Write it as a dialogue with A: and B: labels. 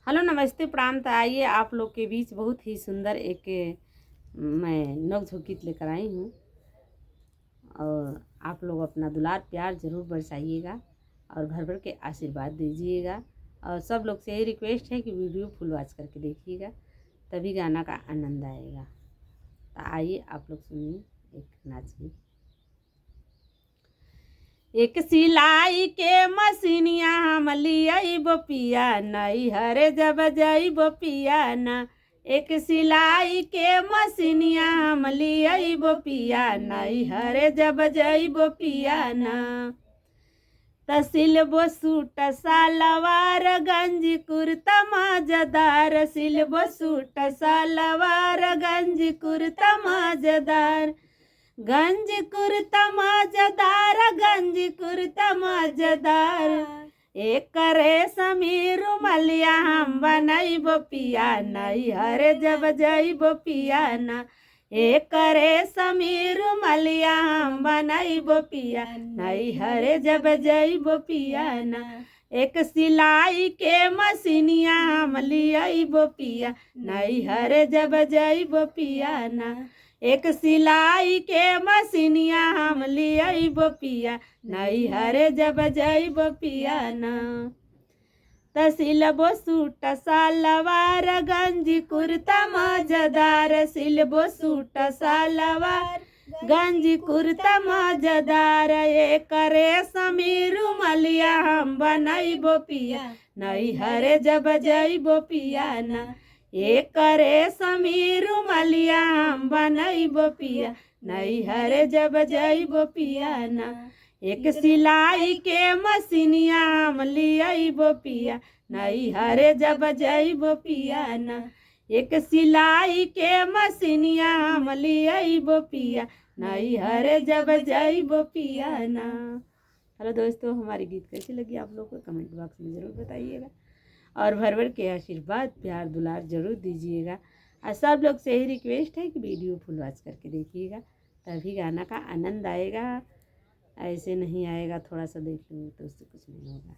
A: Hello नमस्ते प्रणाम। तो आइए आप लोग के बीच बहुत ही सुंदर एक मैं नोक-झोंक गीत लेकर आई हूँ और आप लोग अपना दुलार प्यार ज़रूर बरसाइएगा और भर भर के आशीर्वाद दीजिएगा। और सब लोग से यही रिक्वेस्ट है कि वीडियो फुल वॉच करके देखिएगा, तभी गाना का आनंद आएगा। तो आइए आप लोग सुनिए एक नाच गीत। एक सिलाई के मशीनिया हम लियाइबो पिया नैहर जब जइबो पिया ना। एक सिलाई के मशीनिया हम लियाइबो पिया नैहर जब जइबो पिया ना। त सिलबो सूट सलवार गंजी कुर्ता मजेदार, सिलबो सूट सलवार गंजी कुर्ता मजेदार, गंज कुर्ता मजेदार, गंज कुर्ता मजेदार। एक करे समीर मलिया हम बनइबो पिया नैहर जब जइबो पिया ना। एक करे समीर मलिया हम बनइबो पिया नैहर जब जइबो पिया ना। एक सिलाई के मशीनिया हम लियाइबो पिया नैहर जब जइबो पिया ना। एक सिलाई के मशीनिया हम लियाइबो पिया नैहर जब जइबो पिया ना। त सिलबो सूट सलवार गंजी कुर्ता मजेदार, सिलबो सूट सलवार गंजी कुर्ता मजेदार। एक करे समीर मलिया हम बनइबो पिया नैहर जब जइबो पिया ना। एक करे समीर मलिया हम बनइबो पिया नैहर जब जइबो पिया ना। एक सिलाई के मशीनिया हम लियाइबो पिया नैहर जब जइबो पिया ना। एक सिलाई के मशीनिया हम लियाइबो पिया नैहर जब जइबो पिया ना। हेलो दोस्तों, हमारी गीत कैसी लगी आप लोग को कमेंट बॉक्स में ज़रूर बताइएगा और भर भर के आशीर्वाद प्यार दुलार ज़रूर दीजिएगा। और सब लोग से ही रिक्वेस्ट है कि वीडियो फुल वॉच करके देखिएगा, तभी गाना का आनंद आएगा। ऐसे नहीं आएगा, थोड़ा सा देख लूँगी तो उससे कुछ नहीं होगा।